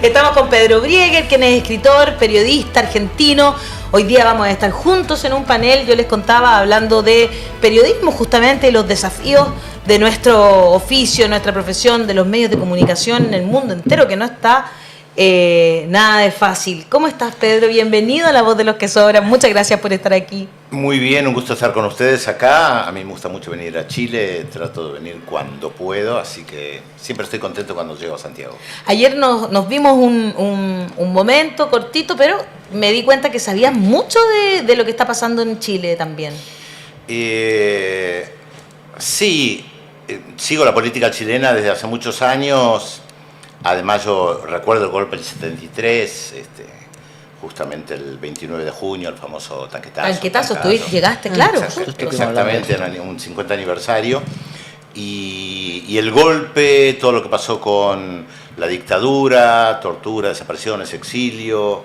Estamos con Pedro Brieger, quien es escritor, periodista argentino. Hoy día vamos a estar juntos en un panel, yo les contaba, hablando de periodismo, justamente, y los desafíos de nuestro oficio, nuestra profesión, de los medios de comunicación en el mundo entero, que no está nada de fácil. ¿Cómo estás, Pedro? Bienvenido a La Voz de los que Sobran. Muchas gracias por estar aquí. Muy bien, un gusto estar con ustedes acá. A mí me gusta mucho venir a Chile, trato de venir cuando puedo, así que siempre estoy contento cuando llego a Santiago. Ayer nos vimos un momento cortito, pero me di cuenta que sabías mucho de lo que está pasando en Chile también. Sí, sigo la política chilena desde hace muchos años. Además, yo recuerdo el golpe del 73, justamente el 29 de junio, el famoso tanquetazo. Tanquetazo, tú llegaste, claro. Exactamente, en un 50 aniversario. Y el golpe, todo lo que pasó con la dictadura, tortura, desapariciones, exilio,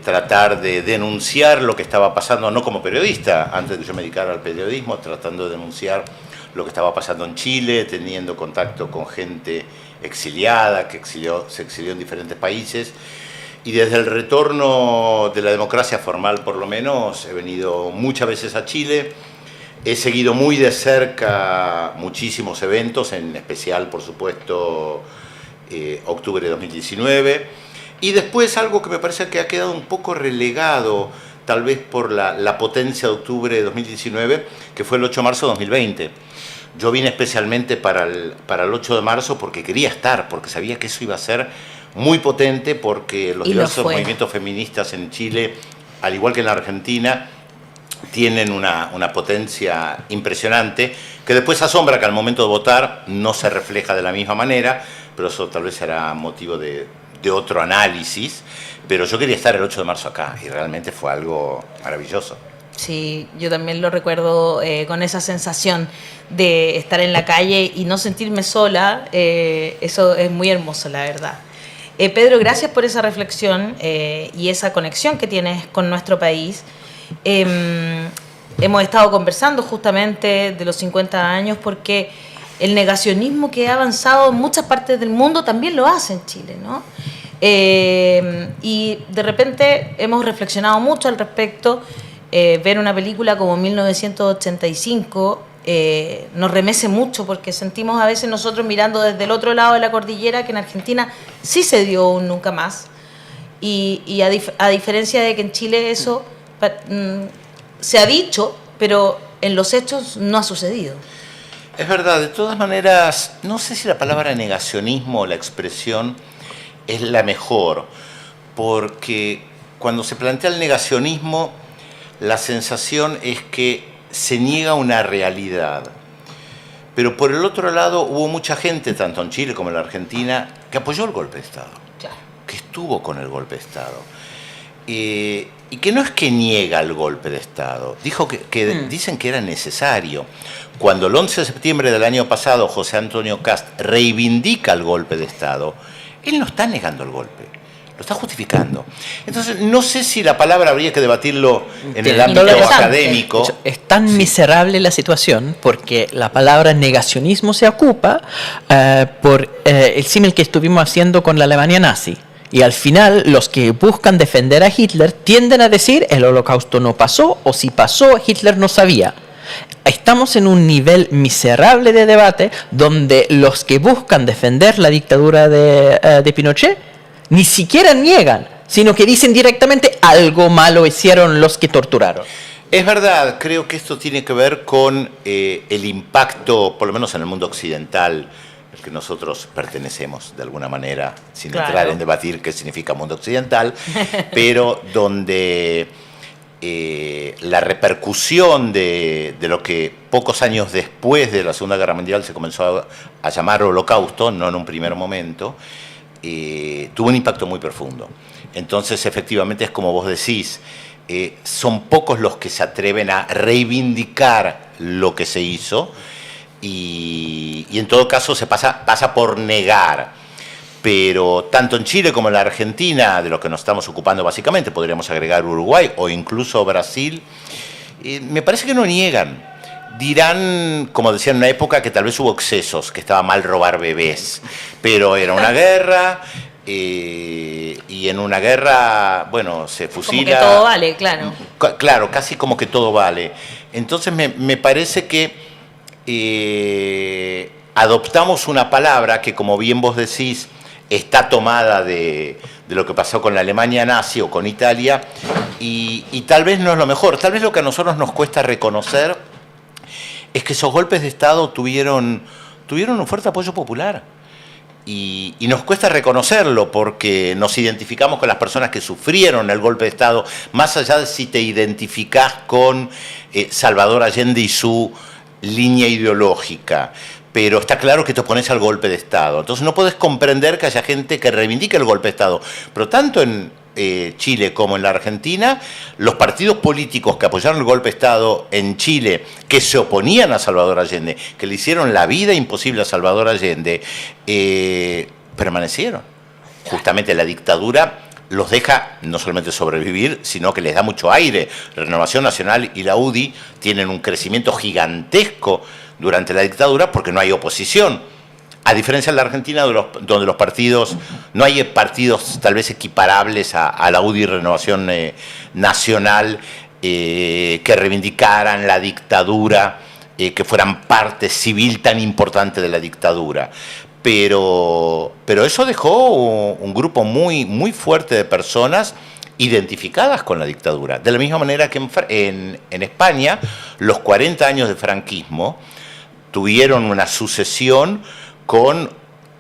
tratar de denunciar lo que estaba pasando, no como periodista, antes de que yo me dedicara al periodismo, tratando de denunciar lo que estaba pasando en Chile, teniendo contacto con gente exiliada, que se exilió en diferentes países. Y desde el retorno de la democracia formal, por lo menos, he venido muchas veces a Chile. He seguido muy de cerca muchísimos eventos, en especial, por supuesto, octubre de 2019. Y después algo que me parece que ha quedado un poco relegado, tal vez por la potencia de octubre de 2019, que fue el 8 de marzo de 2020. Yo vine especialmente para el 8 de marzo porque quería estar, porque sabía que eso iba a ser muy potente, porque los diversos movimientos feministas en Chile, al igual que en la Argentina, tienen una potencia impresionante, que después asombra que al momento de votar no se refleja de la misma manera, pero eso tal vez será motivo de otro análisis. Pero yo quería estar el 8 de marzo acá y realmente fue algo maravilloso. Sí, yo también lo recuerdo con esa sensación de estar en la calle y no sentirme sola. Eso es muy hermoso, la verdad. Pedro, gracias por esa reflexión y esa conexión que tienes con nuestro país. Hemos estado conversando justamente de los 50 años porque el negacionismo que ha avanzado en muchas partes del mundo también lo hace en Chile, ¿no? Y de repente hemos reflexionado mucho al respecto. Ver una película como 1985 nos remece mucho porque sentimos a veces nosotros mirando desde el otro lado de la cordillera que en Argentina sí se dio un nunca más y a diferencia de que en Chile eso se ha dicho, pero en los hechos no ha sucedido. Es verdad, de todas maneras, no sé si la palabra negacionismo o la expresión es la mejor, porque cuando se plantea el negacionismo, la sensación es que se niega una realidad. Pero por el otro lado hubo mucha gente, tanto en Chile como en la Argentina, que apoyó el golpe de Estado, claro, que estuvo con el golpe de Estado. Y que no es que niega el golpe de Estado, dijo que dicen que era necesario. Cuando el 11 de septiembre del año pasado José Antonio Kast reivindica el golpe de Estado, él no está negando el golpe, lo está justificando. Entonces, no sé si la palabra habría que debatirlo en el ámbito académico. Es tan miserable la situación porque la palabra negacionismo se ocupa por el símil que estuvimos haciendo con la Alemania nazi. Y al final, los que buscan defender a Hitler tienden a decir el holocausto no pasó, o si pasó, Hitler no sabía. Estamos en un nivel miserable de debate donde los que buscan defender la dictadura de Pinochet ni siquiera niegan, sino que dicen directamente algo malo hicieron los que torturaron. Es verdad, creo que esto tiene que ver con el impacto, por lo menos en el mundo occidental, al que nosotros pertenecemos de alguna manera, sin entrar en debatir qué significa mundo occidental, pero donde la repercusión de lo que pocos años después de la Segunda Guerra Mundial se comenzó a llamar holocausto, no en un primer momento, tuvo un impacto muy profundo. Entonces, efectivamente, es como vos decís, son pocos los que se atreven a reivindicar lo que se hizo y en todo caso se pasa por negar. Pero tanto en Chile como en la Argentina, de lo que nos estamos ocupando básicamente, podríamos agregar Uruguay o incluso Brasil, me parece que no niegan. Dirán, como decía en una época, que tal vez hubo excesos, que estaba mal robar bebés, pero era una guerra y en una guerra, bueno, se fusila. Como que todo vale, claro. Claro, casi como que todo vale. Entonces me parece que adoptamos una palabra que, como bien vos decís, está tomada de lo que pasó con la Alemania nazi o con Italia, y tal vez no es lo mejor. Tal vez lo que a nosotros nos cuesta reconocer es que esos golpes de Estado tuvieron un fuerte apoyo popular. Y nos cuesta reconocerlo porque nos identificamos con las personas que sufrieron el golpe de Estado, más allá de si te identificás con Salvador Allende y su línea ideológica. Pero está claro que te opones al golpe de Estado. Entonces no podés comprender que haya gente que reivindique el golpe de Estado. Pero tanto en Chile como en la Argentina, los partidos políticos que apoyaron el golpe de Estado en Chile, que se oponían a Salvador Allende, que le hicieron la vida imposible a Salvador Allende, permanecieron. Justamente la dictadura los deja no solamente sobrevivir, sino que les da mucho aire. Renovación Nacional y la UDI tienen un crecimiento gigantesco durante la dictadura porque no hay oposición. A diferencia de la Argentina, donde los partidos, no hay partidos tal vez equiparables a la UDI y Renovación Nacional que reivindicaran la dictadura, que fueran parte civil tan importante de la dictadura. Pero eso dejó un grupo muy fuerte de personas identificadas con la dictadura. De la misma manera que en España, los 40 años de franquismo tuvieron una sucesión con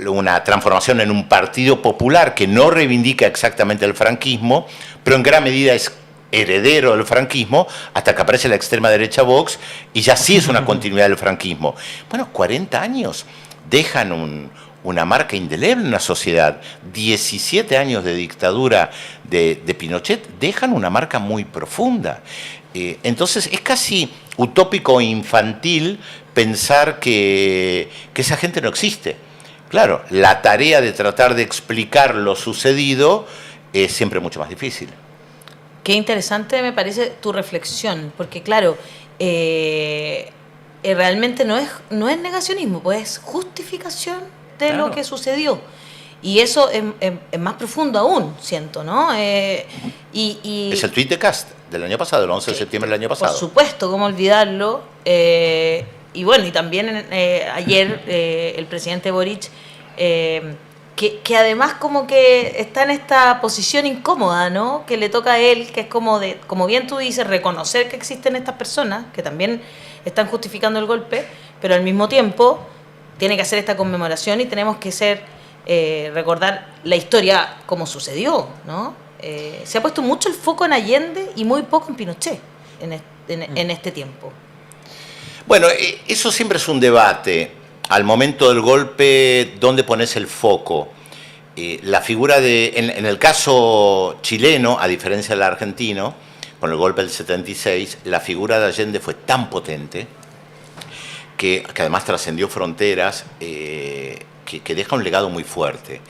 una transformación en un partido popular que no reivindica exactamente el franquismo, pero en gran medida es heredero del franquismo, hasta que aparece la extrema derecha Vox, y ya sí es una continuidad del franquismo. Bueno, 40 años dejan una marca indeleble en la sociedad. 17 años de dictadura de Pinochet dejan una marca muy profunda. Entonces es casi utópico e infantil pensar que esa gente no existe. Claro, la tarea de tratar de explicar lo sucedido es siempre mucho más difícil. Qué interesante me parece tu reflexión, porque claro, realmente no es negacionismo, pues es justificación de lo que sucedió. Y eso es más profundo aún, siento, ¿no? Es el tuit de Kast del año pasado, el 11 de septiembre del año pasado. Por supuesto, cómo olvidarlo. Y bueno, y también ayer el presidente Boric, que además como que está en esta posición incómoda, ¿no? Que le toca a él, que es como bien tú dices, reconocer que existen estas personas, que también están justificando el golpe, pero al mismo tiempo tiene que hacer esta conmemoración y tenemos que recordar la historia como sucedió, ¿no? Se ha puesto mucho el foco en Allende y muy poco en Pinochet en este tiempo. Bueno, eso siempre es un debate. Al momento del golpe, ¿dónde pones el foco? La figura en el caso chileno, a diferencia del argentino, con el golpe del 76, la figura de Allende fue tan potente que además trascendió fronteras, que deja un legado muy fuerte.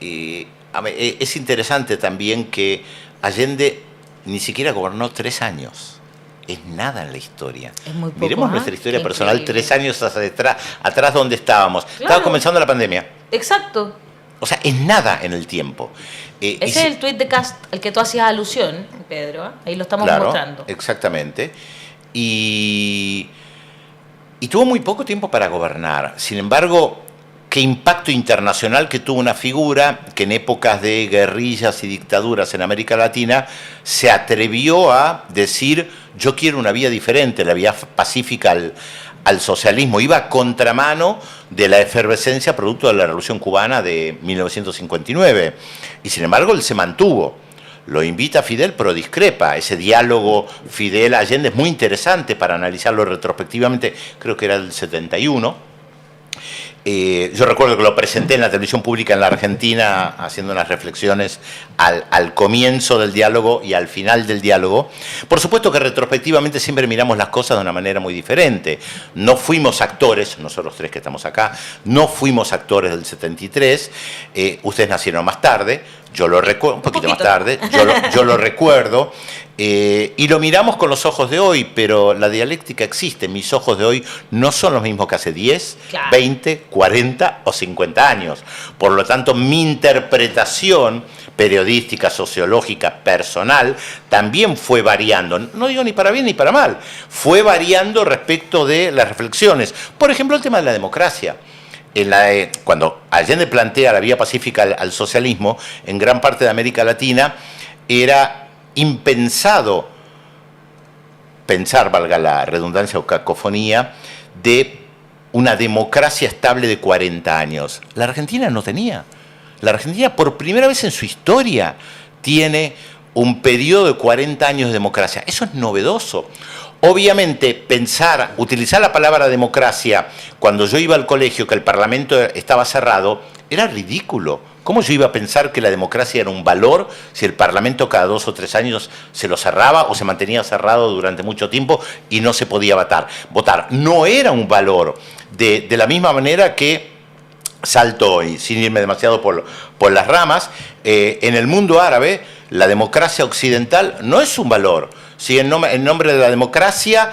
Es interesante también que Allende ni siquiera gobernó 3 años. Es nada en la historia. Es muy poco. Miremos nuestra historia Qué personal, increíble. 3 años atrás donde estábamos. Claro. Estaba comenzando la pandemia. Exacto. O sea, es nada en el tiempo. Ese es el tuit de Kast al que tú hacías alusión, Pedro. Ahí lo estamos mostrando. Exactamente. Y tuvo muy poco tiempo para gobernar. Sin embargo, qué impacto internacional que tuvo una figura que en épocas de guerrillas y dictaduras en América Latina se atrevió a decir: yo quiero una vía diferente, la vía pacífica al socialismo. Iba a contramano de la efervescencia producto de la Revolución Cubana de 1959. Y sin embargo, él se mantuvo. Lo invita a Fidel, pero discrepa. Ese diálogo Fidel-Allende es muy interesante para analizarlo retrospectivamente. Creo que era el 71. Yo recuerdo que lo presenté en la televisión pública en la Argentina, haciendo unas reflexiones al comienzo del diálogo y al final del diálogo. Por supuesto que retrospectivamente siempre miramos las cosas de una manera muy diferente. No fuimos actores, nosotros 3 que estamos acá, no fuimos actores del 73, ustedes nacieron más tarde, Yo lo recuerdo, un poquito más poquito. tarde, yo lo recuerdo, y lo miramos con los ojos de hoy, pero la dialéctica existe. Mis ojos de hoy no son los mismos que hace 10, Claro. 20, 40 o 50 años. Por lo tanto, mi interpretación periodística, sociológica, personal, también fue variando. No digo ni para bien ni para mal, fue variando respecto de las reflexiones. Por ejemplo, el tema de la democracia. Cuando Allende plantea la vía pacífica al socialismo, en gran parte de América Latina era impensado pensar, valga la redundancia o cacofonía, de una democracia estable de 40 años. La Argentina no tenía. La Argentina, por primera vez en su historia, tiene un periodo de 40 años de democracia. Eso es novedoso. Obviamente, utilizar la palabra democracia cuando yo iba al colegio, que el Parlamento estaba cerrado, era ridículo. ¿Cómo yo iba a pensar que la democracia era un valor si el Parlamento cada 2 o 3 años se lo cerraba o se mantenía cerrado durante mucho tiempo y no se podía votar? No era un valor. De la misma manera que, salto y sin irme demasiado por las ramas, en el mundo árabe la democracia occidental no es un valor. ¿Sí? En nombre de la democracia,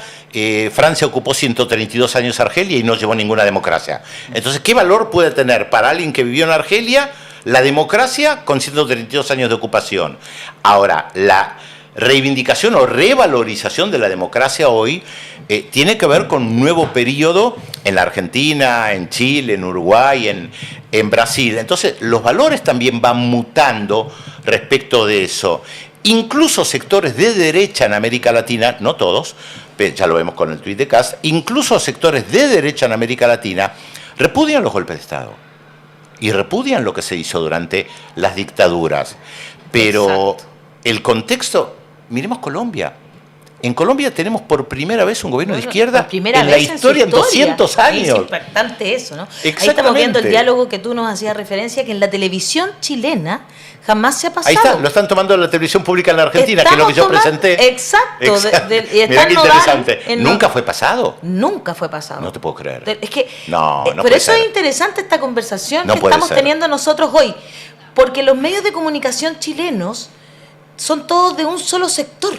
Francia ocupó 132 años Argelia y no llevó ninguna democracia. Entonces, ¿qué valor puede tener para alguien que vivió en Argelia la democracia con 132 años de ocupación? Ahora, la reivindicación o revalorización de la democracia hoy tiene que ver con un nuevo periodo en la Argentina, en Chile, en Uruguay, en Brasil. Entonces, los valores también van mutando respecto de eso. Incluso sectores de derecha en América Latina, no todos, ya lo vemos con el tuit de Kast, incluso sectores de derecha en América Latina repudian los golpes de Estado y repudian lo que se hizo durante las dictaduras. Pero Exacto. el contexto, miremos Colombia. En Colombia tenemos por primera vez un gobierno de Bueno, izquierda por primera en la vez historia en su historia. 200 Sí, años. es impactante eso, ¿no? Ahí estamos Exactamente. viendo el diálogo que tú nos hacías referencia, que en la televisión chilena jamás se ha pasado. Ahí está, lo están tomando en la televisión pública en la Argentina, que es lo que yo Estamos tomando- presenté. Exacto. Mirá Y está qué en Nodal, interesante. en Nunca fue pasado. Nunca fue pasado. No te puedo creer. Es que No, no por puede eso ser. es interesante esta conversación No que puede estamos ser. teniendo nosotros hoy, porque los medios de comunicación chilenos son todos de un solo sector.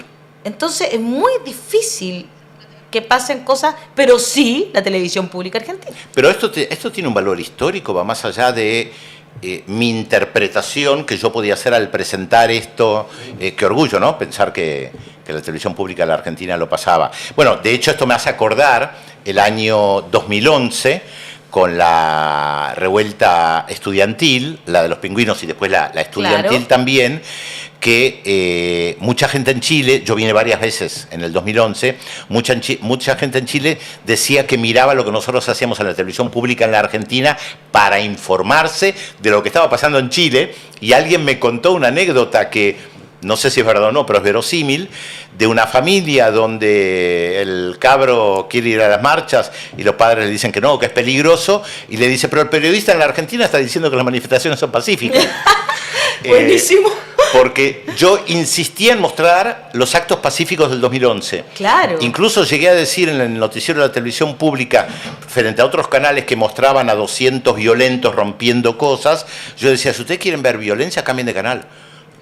Entonces es muy difícil que pasen cosas, pero sí la televisión pública argentina. Pero esto tiene un valor histórico, va más allá de mi interpretación que yo podía hacer al presentar esto. Qué orgullo, ¿no? Pensar que la televisión pública de la Argentina lo pasaba. Bueno, de hecho esto me hace acordar el año 2011 con la revuelta estudiantil, la de los pingüinos y después la estudiantil Claro. también, que mucha gente en Chile, yo vine varias veces en el 2011, mucha gente en Chile decía que miraba lo que nosotros hacíamos en la televisión pública en la Argentina para informarse de lo que estaba pasando en Chile, y alguien me contó una anécdota que no sé si es verdad o no, pero es verosímil, de una familia donde el cabro quiere ir a las marchas y los padres le dicen que no, que es peligroso, y le dice, pero el periodista en la Argentina está diciendo que las manifestaciones son pacíficas. Buenísimo. Porque yo insistía en mostrar los actos pacíficos del 2011. Claro. Incluso llegué a decir en el noticiero de la televisión pública, frente a otros canales que mostraban a 200 violentos rompiendo cosas, yo decía, si ustedes quieren ver violencia, cambien de canal.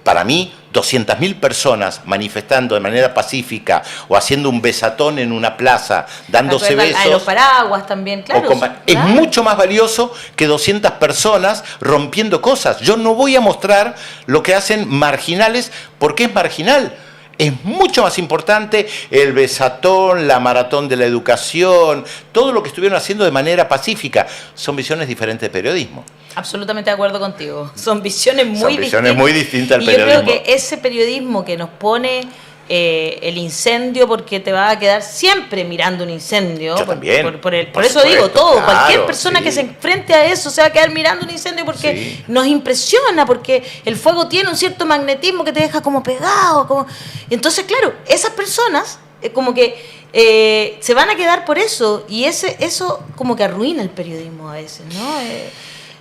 Para mí, 200.000 personas manifestando de manera pacífica o haciendo un besatón en una plaza, dándose Recuerda, besos. los paraguas también, claro. Es claro. mucho más valioso que 200 personas rompiendo cosas. Yo no voy a mostrar lo que hacen marginales porque es marginal. Es mucho más importante el besatón, la maratón de la educación, todo lo que estuvieron haciendo de manera pacífica. Son visiones diferentes de periodismo. Absolutamente de acuerdo contigo. Son visiones muy distintas al y periodismo. yo creo que ese periodismo que nos pone el incendio, porque te va a quedar siempre mirando un incendio. Yo también, Por por eso digo supuesto, todo. claro, Cualquier persona sí. que se enfrente a eso se va a quedar mirando un incendio porque Sí. nos impresiona, porque el fuego tiene un cierto magnetismo que te deja como pegado. Y entonces, claro, esas personas como que se van a quedar por eso. Y eso como que arruina el periodismo a veces, ¿no?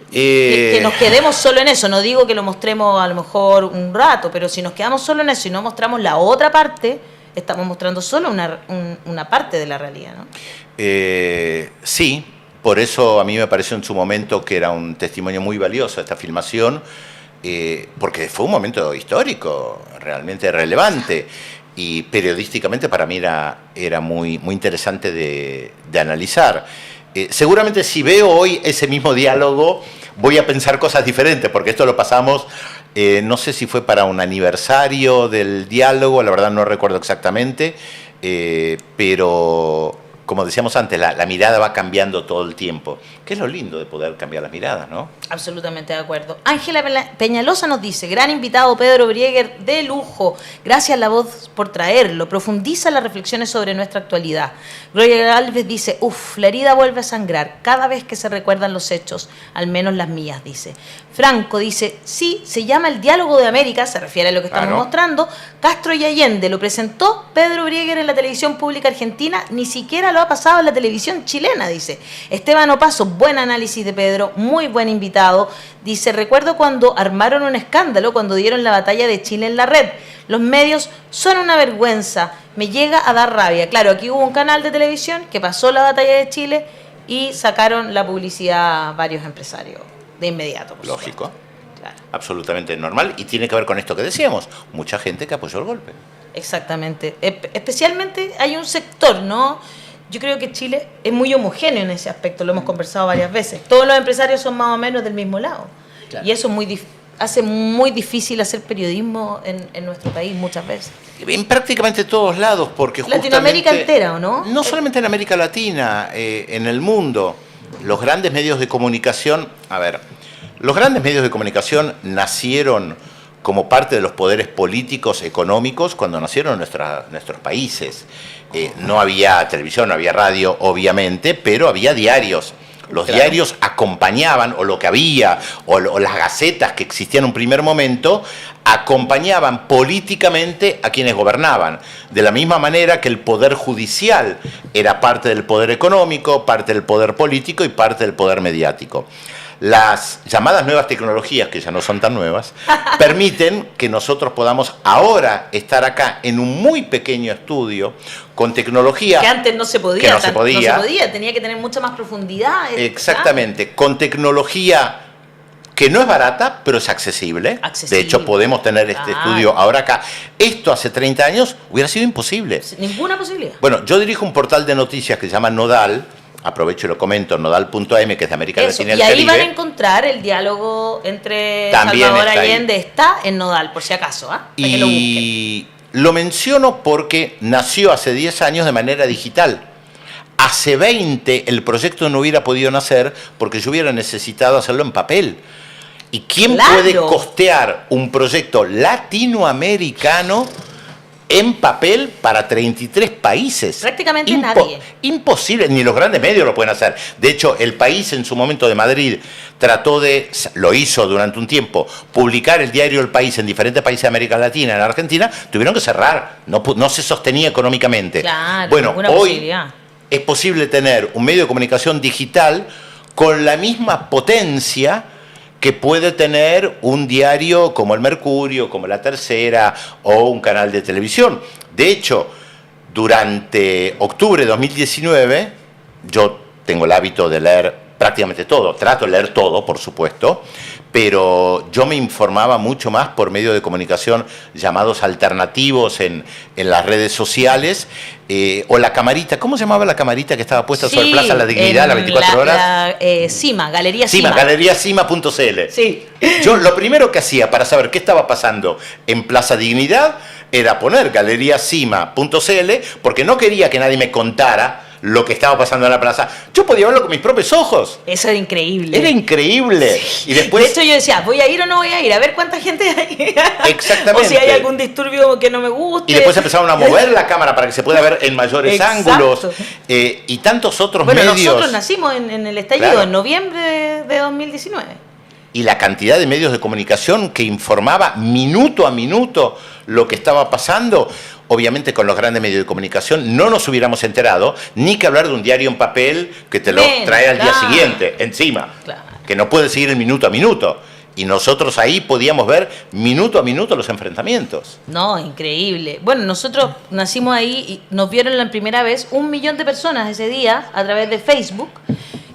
Que nos quedemos solo en eso. No digo que lo mostremos a lo mejor un rato, pero si nos quedamos solo en eso y no mostramos la otra parte, estamos mostrando solo una parte de la realidad, ¿no? Sí, por eso a mí me pareció en su momento que era un testimonio muy valioso esta filmación, porque fue un momento histórico, realmente relevante, y periodísticamente para mí era muy, muy interesante de analizar. Seguramente si veo hoy ese mismo diálogo voy a pensar cosas diferentes, porque esto lo pasamos, no sé si fue para un aniversario del diálogo, la verdad no recuerdo exactamente, pero como decíamos antes, la mirada va cambiando todo el tiempo, que es lo lindo de poder cambiar las miradas, ¿no? Absolutamente de acuerdo. Ángela Peñalosa nos dice, gran invitado Pedro Brieger, de lujo, gracias La Voz por traerlo, profundiza las reflexiones sobre nuestra actualidad. Gloria Alves dice, la herida vuelve a sangrar cada vez que se recuerdan los hechos, al menos las mías, dice. Franco dice, sí, se llama El Diálogo de América, se refiere a lo que estamos mostrando, Castro y Allende, lo presentó Pedro Brieger en la televisión pública argentina, ni siquiera lo ha pasado en la televisión chilena, dice. Esteban Opaso, buen análisis de Pedro, muy buen invitado. Dice, recuerdo cuando armaron un escándalo, cuando dieron la batalla de Chile en la red. Los medios son una vergüenza, me llega a dar rabia. Claro, aquí hubo un canal de televisión que pasó la batalla de Chile y sacaron la publicidad varios empresarios de inmediato. Lógico, claro. Absolutamente normal, y tiene que ver con esto que decíamos, mucha gente que apoyó el golpe. Exactamente, especialmente hay un sector, ¿no? Yo creo que Chile es muy homogéneo en ese aspecto, lo hemos conversado varias veces. Todos los empresarios son más o menos del mismo lado. Claro. Y eso hace muy difícil hacer periodismo en nuestro país muchas veces. En prácticamente todos lados, porque Latinoamérica entera, ¿o no? No solamente en América Latina, en el mundo. Los grandes medios de comunicación, los grandes medios de comunicación nacieron como parte de los poderes políticos, económicos, cuando nacieron nuestros países. No había televisión, no había radio, obviamente, pero había diarios. Los diarios acompañaban, o lo que había, o las gacetas que existían en un primer momento, acompañaban políticamente a quienes gobernaban. De la misma manera que el poder judicial era parte del poder económico, parte del poder político y parte del poder mediático. Las llamadas nuevas tecnologías, que ya no son tan nuevas, permiten que nosotros podamos ahora estar acá en un muy pequeño estudio con tecnología... Que antes no se podía. No se podía, tenía que tener mucha más profundidad. Exactamente, con tecnología que no es barata, pero es accesible. De hecho, podemos tener este estudio ahora acá. Esto hace 30 años hubiera sido imposible. Ninguna posibilidad. Bueno, yo dirijo un portal de noticias que se llama Nodal. Aprovecho y lo comento, nodal.am, que es de América Latina y el Caribe. Y ahí van a encontrar el diálogo entre Salvador Allende, está en Nodal, por si acaso, para que lo busquen. Y lo menciono porque nació hace 10 años de manera digital. Hace 20 el proyecto no hubiera podido nacer porque yo hubiera necesitado hacerlo en papel. ¿Y quién puede costear un proyecto latinoamericano en papel para 33 países? Prácticamente nadie. Imposible, ni los grandes medios lo pueden hacer. De hecho, El País en su momento de Madrid lo hizo durante un tiempo, publicar el diario El País en diferentes países de América Latina, en Argentina, tuvieron que cerrar, no se sostenía económicamente. Claro, bueno, hoy es posible tener un medio de comunicación digital con la misma potencia que puede tener un diario como El Mercurio, como La Tercera o un canal de televisión. De hecho, durante octubre de 2019, yo tengo el hábito de leer prácticamente todo, trato de leer todo, por supuesto, pero yo me informaba mucho más por medios de comunicación llamados alternativos en las redes sociales, o la camarita, ¿cómo se llamaba la camarita que estaba puesta sobre Plaza La Dignidad las 24 horas? CIMA, Galería CIMA. Galeriacima.cl. Sí. Yo lo primero que hacía para saber qué estaba pasando en Plaza Dignidad era poner galeriacima.cl, porque no quería que nadie me contara lo que estaba pasando en la plaza. Yo podía verlo con mis propios ojos. Eso era increíble. Era increíble. Sí. Y después, de hecho, yo decía, ¿voy a ir o no voy a ir? A ver cuánta gente hay. Exactamente. O si hay algún disturbio que no me guste. Y después empezaron a mover la cámara para que se pueda ver en mayores ángulos. Y tantos otros medios. Nosotros nacimos en el estallido, en noviembre de 2019. Y la cantidad de medios de comunicación que informaba minuto a minuto lo que estaba pasando. Obviamente con los grandes medios de comunicación no nos hubiéramos enterado, ni que hablar de un diario en papel que te lo trae al día siguiente, encima, que no puede seguir el minuto a minuto. Y nosotros ahí podíamos ver minuto a minuto los enfrentamientos. No, increíble. Bueno, nosotros nacimos ahí y nos vieron la primera vez 1 millón de personas ese día a través de Facebook.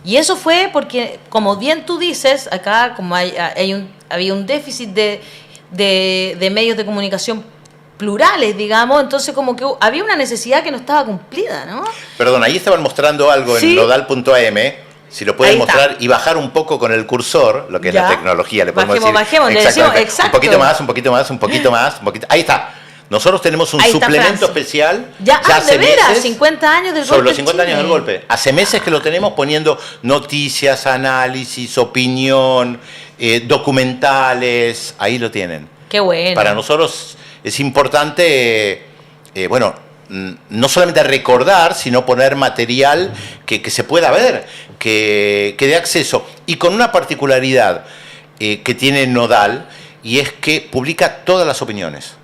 Y eso fue porque, como bien tú dices, acá como había un déficit de medios de comunicación plurales, digamos, entonces como que había una necesidad que no estaba cumplida, ¿no? Perdón, ahí estaban mostrando algo ¿Sí? en nodal.am, si lo pueden Ahí está. mostrar y bajar un poco con el cursor, lo que es Ya. la tecnología, le podemos Bajemos, decir. le decimos, Exactamente. exacto. Un poquito más, un poquito más, un poquito más, un poquito. Ahí está. Nosotros tenemos un Ahí está suplemento Francia. especial. Ya, hace de veras, meses, 50 años del sobre golpe los 50 en años del Chile. golpe. Hace meses que lo tenemos poniendo noticias, análisis, opinión, documentales. Ahí lo tienen. Qué bueno. Para nosotros es importante, bueno, no solamente recordar, sino poner material que se pueda ver, que dé acceso. Y con una particularidad que tiene Nodal, y es que publica todas las opiniones.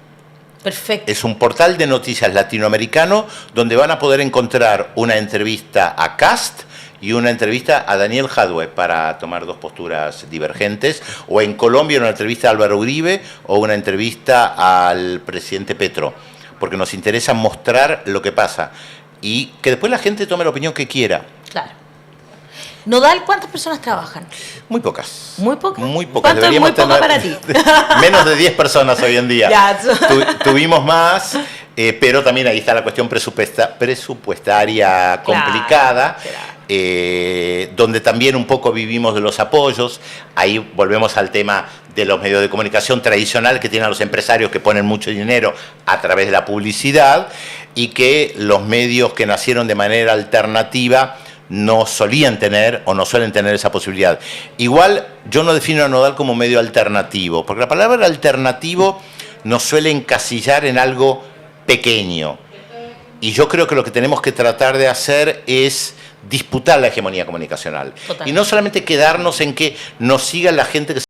Perfecto. Es un portal de noticias latinoamericano donde van a poder encontrar una entrevista a Kast y una entrevista a Daniel Jadwe para tomar dos posturas divergentes, o en Colombia una entrevista a Álvaro Uribe o una entrevista al presidente Petro, porque nos interesa mostrar lo que pasa y que después la gente tome la opinión que quiera. Claro. Nodal, ¿cuántas personas trabajan? Muy pocas. ¿Muy pocas? Muy pocas. ¿Cuánto es muy poco para ti? Menos de 10 personas hoy en día. Ya. Tuvimos más, pero también ahí está la cuestión presupuestaria complicada, donde también un poco vivimos de los apoyos. Ahí volvemos al tema de los medios de comunicación tradicional que tienen los empresarios que ponen mucho dinero a través de la publicidad, y que los medios que nacieron de manera alternativa no solían tener o no suelen tener esa posibilidad. Igual yo no defino a Nodal como medio alternativo, porque la palabra alternativo nos suele encasillar en algo pequeño. Y yo creo que lo que tenemos que tratar de hacer es disputar la hegemonía comunicacional. Totalmente. Y no solamente quedarnos en que nos siga la gente que